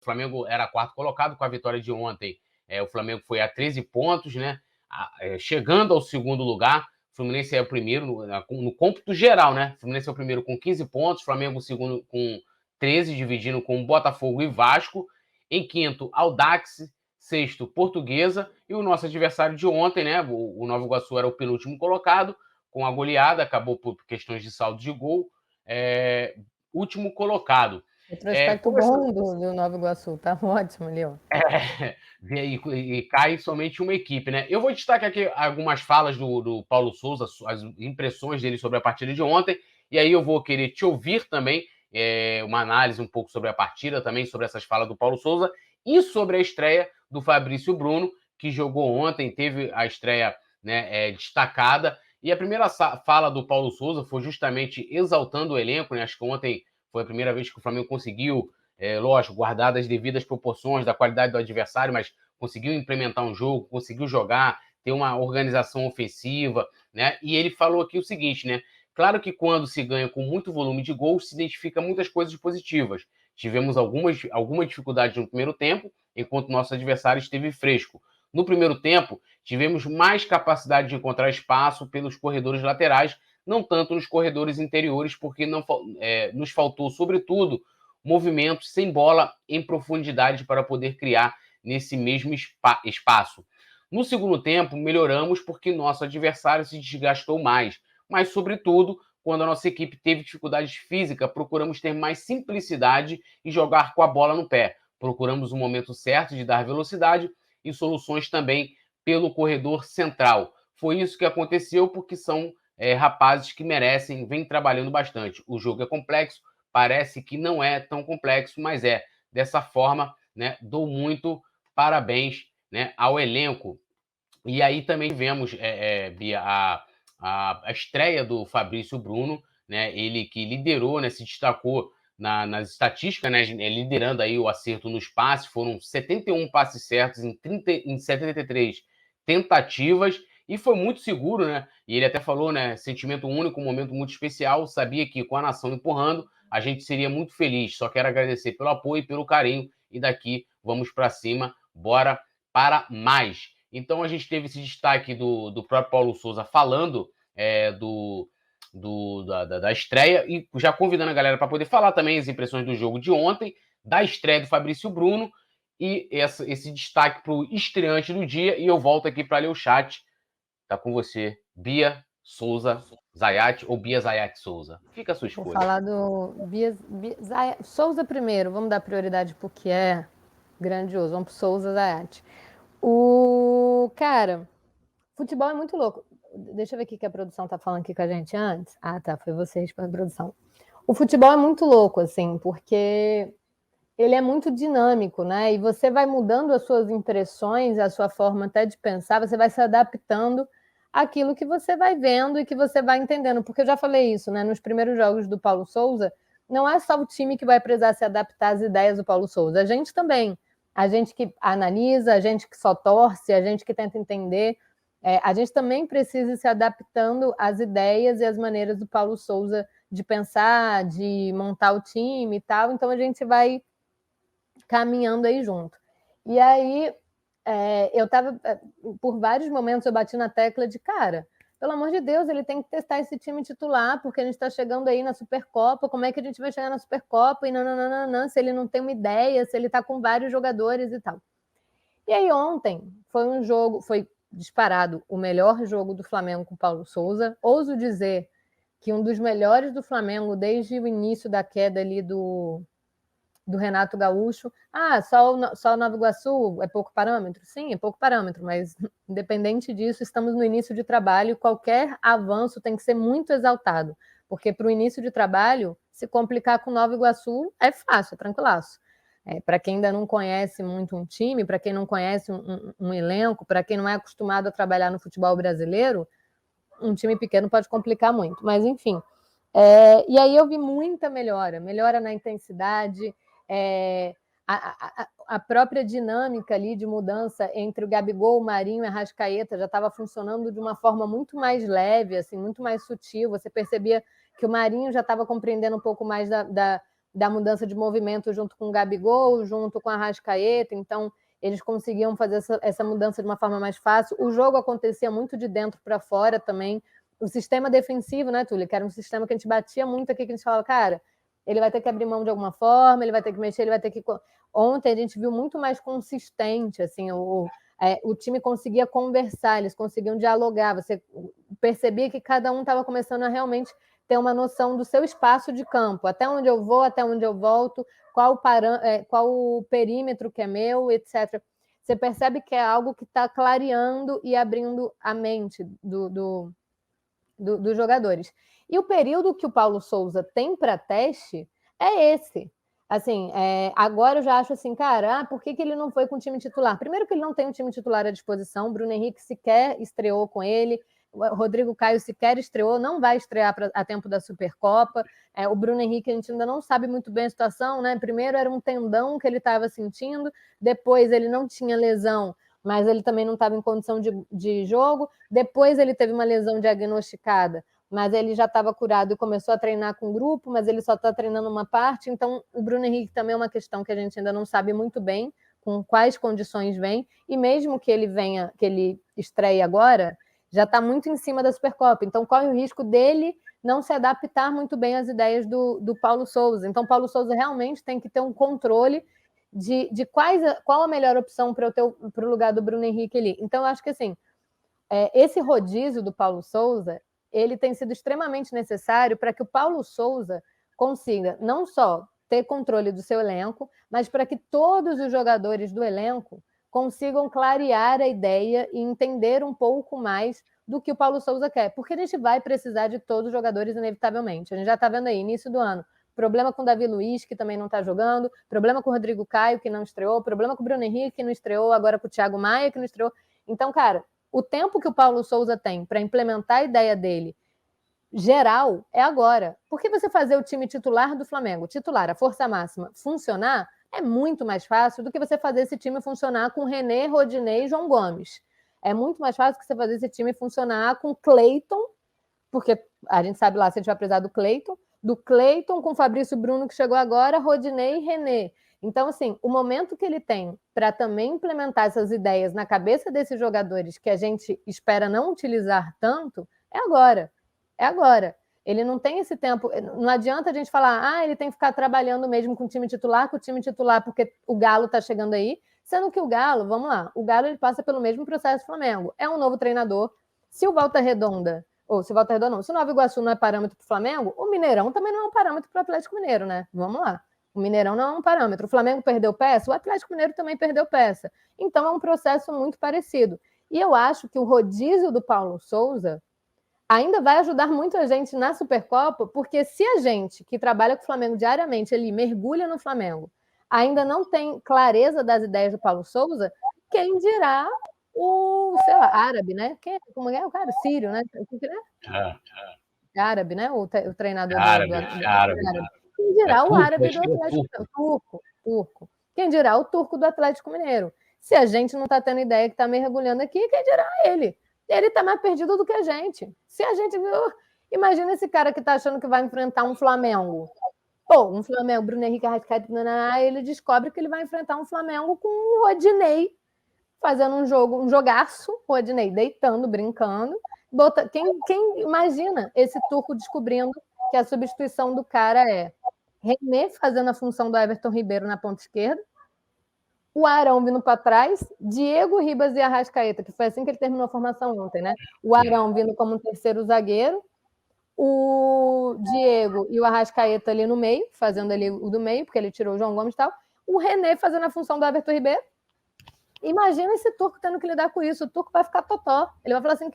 O Flamengo era quarto colocado, com a vitória de ontem, o Flamengo foi a 13 pontos, né? Chegando ao segundo lugar. O Fluminense é o primeiro no cômputo geral, né? O Fluminense é o primeiro com 15 pontos, o Flamengo o segundo com 13, dividindo com Botafogo e Vasco. Em quinto, Audax, sexto, Portuguesa, e o nosso adversário de ontem, né? O Nova Iguaçu era o penúltimo colocado, com a goleada, acabou por questões de saldo de gol, último colocado. Retrospecto bom do Nova Iguaçu, tá ótimo ali, ó. E cai somente uma equipe, né? Eu vou destacar aqui algumas falas do Paulo Souza, as impressões dele sobre a partida de ontem, e aí eu vou querer te ouvir também, uma análise um pouco sobre a partida, também sobre essas falas do Paulo Souza, e sobre a estreia do Fabrício Bruno, que jogou ontem, teve a estreia, né, destacada, e a primeira fala do Paulo Souza foi justamente exaltando o elenco, né? Acho que ontem foi a primeira vez que o Flamengo conseguiu, lógico, guardadas as devidas proporções da qualidade do adversário, mas conseguiu implementar um jogo, conseguiu jogar, ter uma organização ofensiva, né? E ele falou aqui o seguinte, né? Claro que quando se ganha com muito volume de gols, se identifica muitas coisas positivas. Tivemos alguma dificuldade no primeiro tempo, enquanto nosso adversário esteve fresco. No primeiro tempo, tivemos mais capacidade de encontrar espaço pelos corredores laterais, não tanto nos corredores interiores, porque nos faltou, sobretudo, movimentos sem bola em profundidade para poder criar nesse mesmo espaço. No segundo tempo, melhoramos porque nosso adversário se desgastou mais, mas, sobretudo, quando a nossa equipe teve dificuldades físicas, procuramos ter mais simplicidade e jogar com a bola no pé. Procuramos o momento certo de dar velocidade e soluções também pelo corredor central. Foi isso que aconteceu porque são rapazes que merecem, vêm trabalhando bastante. O jogo é complexo, parece que não é tão complexo, mas é. Dessa forma, né, dou muito parabéns, né, ao elenco. E aí também vemos, Bia, a estreia do Fabrício Bruno, né, ele que liderou, né, se destacou nas estatísticas, né, liderando aí o acerto nos passes, foram 71 passes certos em 73 tentativas, e foi muito seguro, né? E ele até falou, né? Sentimento único, um momento muito especial. Sabia que com a nação empurrando, a gente seria muito feliz. Só quero agradecer pelo apoio e pelo carinho. E daqui vamos para cima. Bora para mais. Então a gente teve esse destaque do próprio Paulo Souza falando da estreia e já convidando a galera para poder falar também as impressões do jogo de ontem, da estreia do Fabrício Bruno e esse destaque para o estreante do dia. E eu volto aqui para ler o chat. Tá com você, Bia Souza Zayat ou Bia Zayat Souza. Fica a sua escolha. Vou falar do Souza primeiro, vamos dar prioridade porque é grandioso. Vamos pro Souza Zayat. Cara, futebol é muito louco. Deixa eu ver o que a produção tá falando aqui com a gente antes. Ah, tá, foi vocês para a produção. O futebol é muito louco, assim, porque ele é muito dinâmico, né? E você vai mudando as suas impressões, a sua forma até de pensar, você vai se adaptando àquilo que você vai vendo e que você vai entendendo. Porque eu já falei isso, né? Nos primeiros jogos do Paulo Souza, não é só o time que vai precisar se adaptar às ideias do Paulo Souza, a gente também. A gente que analisa, a gente que só torce, a gente que tenta entender. A gente também precisa ir se adaptando às ideias e às maneiras do Paulo Souza de pensar, de montar o time e tal. Então a gente vai caminhando aí junto. E aí, eu estava, por vários momentos, eu bati na tecla de, cara, pelo amor de Deus, ele tem que testar esse time titular, porque a gente está chegando aí na Supercopa, como é que a gente vai chegar na Supercopa? E não, se ele não tem uma ideia, se ele está com vários jogadores e tal. E aí ontem foi um jogo, foi disparado o melhor jogo do Flamengo com o Paulo Souza. Ouso dizer que um dos melhores do Flamengo desde o início da queda ali do Renato Gaúcho. Só o Nova Iguaçu é pouco parâmetro? Sim, é pouco parâmetro, mas independente disso, estamos no início de trabalho e qualquer avanço tem que ser muito exaltado, porque para o início de trabalho, se complicar com Nova Iguaçu é fácil, é tranquilaço. Para quem ainda não conhece muito um time, para quem não conhece um elenco, para quem não é acostumado a trabalhar no futebol brasileiro, um time pequeno pode complicar muito, mas enfim. E aí eu vi muita melhora na intensidade, a própria dinâmica ali de mudança entre o Gabigol, o Marinho e a Arrascaeta já estava funcionando de uma forma muito mais leve, assim, muito mais sutil. Você percebia que o Marinho já estava compreendendo um pouco mais da mudança de movimento junto com o Gabigol, junto com a Arrascaeta, então eles conseguiam fazer essa mudança de uma forma mais fácil. O jogo acontecia muito de dentro para fora também. O sistema defensivo, né, Túlio, que era um sistema que a gente batia muito aqui, que a gente falava, cara, ele vai ter que abrir mão de alguma forma, ele vai ter que mexer, ele vai ter que... Ontem a gente viu muito mais consistente, assim, o time conseguia conversar, eles conseguiam dialogar, você percebia que cada um estava começando a realmente ter uma noção do seu espaço de campo, até onde eu vou, até onde eu volto, qual o perímetro que é meu, etc. Você percebe que é algo que está clareando e abrindo a mente dos jogadores. E o período que o Paulo Souza tem para teste é esse. Assim, agora eu já acho assim, cara, por que ele não foi com o time titular? Primeiro que ele não tem um time titular à disposição, o Bruno Henrique sequer estreou com ele, o Rodrigo Caio sequer estreou, não vai estrear a tempo da Supercopa. O Bruno Henrique a gente ainda não sabe muito bem a situação, né? Primeiro era um tendão que ele estava sentindo, depois ele não tinha lesão, mas ele também não estava em condição de jogo, depois ele teve uma lesão diagnosticada, mas ele já estava curado e começou a treinar com o grupo, mas ele só está treinando uma parte, então o Bruno Henrique também é uma questão que a gente ainda não sabe muito bem com quais condições vem, e mesmo que ele estreie agora, já está muito em cima da Supercopa, então corre o risco dele não se adaptar muito bem às ideias do Paulo Souza. Então, Paulo Souza realmente tem que ter um controle de qual a melhor opção para o lugar do Bruno Henrique ali. Então, eu acho que assim, esse rodízio do Paulo Souza, ele tem sido extremamente necessário para que o Paulo Souza consiga não só ter controle do seu elenco, mas para que todos os jogadores do elenco consigam clarear a ideia e entender um pouco mais do que o Paulo Souza quer, porque a gente vai precisar de todos os jogadores inevitavelmente. A gente já está vendo aí, início do ano, problema com o Davi Luiz, que também não está jogando, problema com o Rodrigo Caio, que não estreou, problema com o Bruno Henrique, que não estreou, agora com o Thiago Maia, que não estreou. Então, cara, o tempo que o Paulo Souza tem para implementar a ideia dele geral é agora. Porque você fazer o time titular do Flamengo, titular, a força máxima, funcionar, é muito mais fácil do que você fazer esse time funcionar com René, Rodinei e João Gomes. É muito mais fácil que você fazer esse time funcionar com Cleiton, porque a gente sabe lá se a gente vai precisar do Cleiton com Fabrício Bruno, que chegou agora, Rodinei e René. Então, assim, o momento que ele tem para também implementar essas ideias na cabeça desses jogadores que a gente espera não utilizar tanto, é agora. É agora. Ele não tem esse tempo. Não adianta a gente falar, ele tem que ficar trabalhando mesmo com o time titular, porque o Galo está chegando aí. Sendo que o Galo, vamos lá, o Galo ele passa pelo mesmo processo do Flamengo. É um novo treinador. Se o Volta Redonda, se o Nova Iguaçu não é parâmetro para o Flamengo, o Mineirão também não é um parâmetro para o Atlético Mineiro, né? Vamos lá. O Mineirão não é um parâmetro. O Flamengo perdeu peça, o Atlético Mineiro também perdeu peça. Então é um processo muito parecido. E eu acho que o rodízio do Paulo Souza ainda vai ajudar muito a gente na Supercopa, porque se a gente, que trabalha com o Flamengo diariamente, ali mergulha no Flamengo, ainda não tem clareza das ideias do Paulo Souza, quem dirá o, sei lá, árabe, né? Como é o cara? Sírio, né? Árabe, né? O treinador árabe. Quem dirá o árabe do Atlético Mineiro? Turco. Quem dirá o turco do Atlético Mineiro? Se a gente não está tendo ideia que está mergulhando aqui, quem dirá ele? Ele está mais perdido do que a gente. Se a gente... Imagina esse cara que está achando que vai enfrentar um Flamengo. Um Flamengo, Bruno Henrique Arrascaeta, ele descobre que ele vai enfrentar um Flamengo com o Rodinei fazendo um jogaço, o Rodinei deitando, brincando. Quem imagina esse turco descobrindo que a substituição do cara é René fazendo a função do Everton Ribeiro na ponta esquerda, o Arão vindo para trás, Diego Ribas e Arrascaeta, que foi assim que ele terminou a formação ontem, né? O Arão vindo como um terceiro zagueiro, o Diego e o Arrascaeta ali no meio, fazendo ali o do meio, porque ele tirou o João Gomes e tal, o René fazendo a função do Everton Ribeiro. Imagina esse turco tendo que lidar com isso. O turco vai ficar totó. Ele vai falar assim,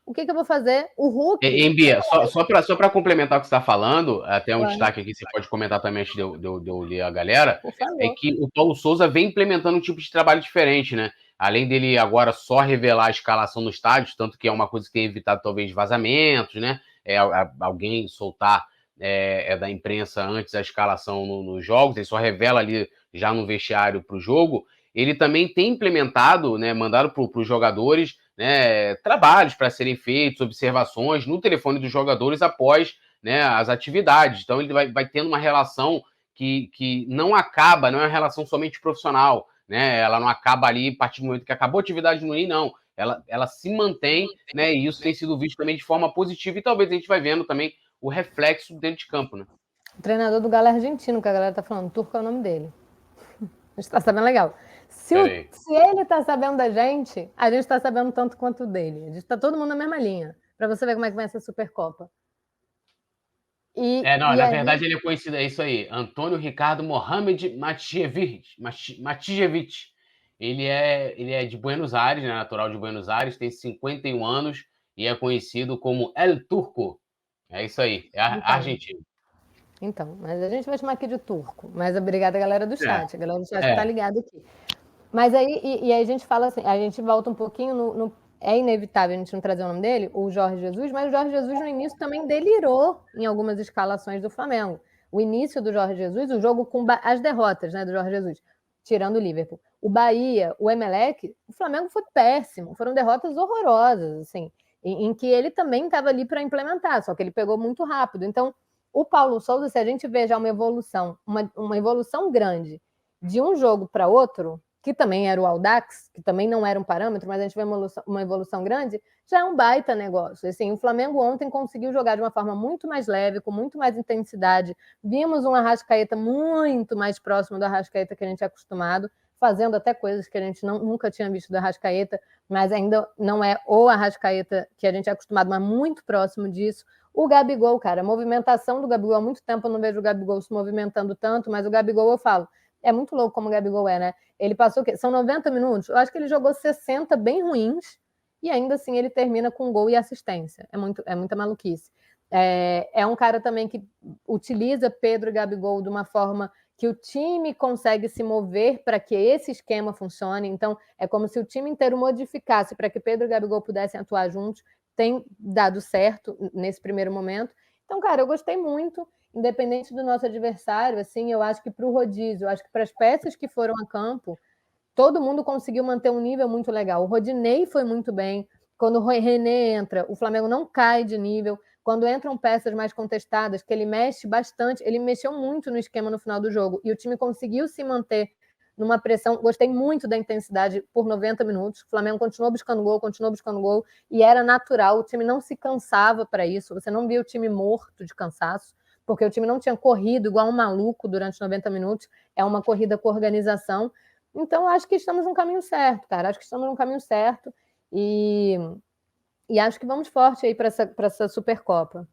o que eu vou fazer? O Hulk... Bia, só para complementar o que você está falando, até um destaque aqui, você pode comentar também antes de eu ler a galera, é que o Paulo Souza vem implementando um tipo de trabalho diferente, né? Além dele agora só revelar a escalação no estádio, tanto que é uma coisa que tem evitado talvez vazamentos, né? Alguém soltar da imprensa antes a escalação nos jogos, ele só revela ali já no vestiário para o jogo. Ele também tem implementado, né, mandado para os jogadores, né, trabalhos para serem feitos, observações no telefone dos jogadores após, né, as atividades. Então ele vai tendo uma relação que não acaba, não é uma relação somente profissional, né? Ela não acaba ali a partir do momento que acabou a atividade no NI, não. Ela se mantém, né? E isso tem sido visto também de forma positiva, e talvez a gente vai vendo também o reflexo dentro de campo, né? O treinador do Galo é argentino, que a galera tá falando. Turco é o nome dele. A gente tá sabendo legal. Se ele tá sabendo da gente, a gente tá sabendo tanto quanto dele. A gente tá todo mundo na mesma linha. Pra você ver como é que vai ser a Supercopa. Na verdade ele é conhecido, é isso aí, Antônio Ricardo Mohamed Matijevic. Ele é de Buenos Aires, né, natural de Buenos Aires, tem 51 anos e é conhecido como El Turco. É isso aí, é argentino. Então, mas a gente vai chamar aqui de turco. Mas obrigada, galera do chat. A galera do chat tá ligada aqui. Mas aí, aí a gente fala assim, a gente volta um pouquinho é inevitável a gente não trazer o nome dele, o Jorge Jesus, mas o Jorge Jesus no início também delirou em algumas escalações do Flamengo. O início do Jorge Jesus, o jogo com as derrotas, né, do Jorge Jesus, tirando o Liverpool. O Bahia, o Emelec, o Flamengo foi péssimo, foram derrotas horrorosas, assim, em que ele também estava ali para implementar, só que ele pegou muito rápido. Então, o Paulo Souza, se a gente vê já uma evolução, uma evolução grande de um jogo para outro, que também era o Audax, que também não era um parâmetro, mas a gente vê uma evolução grande, já é um baita negócio. Assim, o Flamengo ontem conseguiu jogar de uma forma muito mais leve, com muito mais intensidade. Vimos um Arrascaeta muito mais próximo do Arrascaeta que a gente é acostumado, fazendo até coisas que a gente nunca tinha visto do Arrascaeta, mas ainda não é o Arrascaeta que a gente é acostumado, mas muito próximo disso. O Gabigol, cara, a movimentação do Gabigol, há muito tempo eu não vejo o Gabigol se movimentando tanto, mas o Gabigol, eu falo, é muito louco como o Gabigol é, né? Ele passou o quê? São 90 minutos? Eu acho que ele jogou 60 bem ruins e ainda assim ele termina com gol e assistência. É muita maluquice. É um cara também que utiliza Pedro e Gabigol de uma forma que o time consegue se mover para que esse esquema funcione. Então, é como se o time inteiro modificasse para que Pedro e Gabigol pudessem atuar juntos. Tem dado certo nesse primeiro momento. Então, cara, eu gostei muito, independente do nosso adversário, assim, eu acho que para o rodízio, eu acho que para as peças que foram a campo, todo mundo conseguiu manter um nível muito legal. O Rodinei foi muito bem. Quando o René entra, o Flamengo não cai de nível. Quando entram peças mais contestadas, que ele mexe bastante, ele mexeu muito no esquema no final do jogo. E o time conseguiu se manter numa pressão. Gostei muito da intensidade por 90 minutos. O Flamengo continuou buscando gol, e era natural. O time não se cansava para isso. Você não via o time morto de cansaço, porque o time não tinha corrido igual um maluco durante 90 minutos. É uma corrida com organização. Então, acho que estamos no caminho certo, cara. Acho que estamos no caminho certo. E acho que vamos forte aí para essa Supercopa.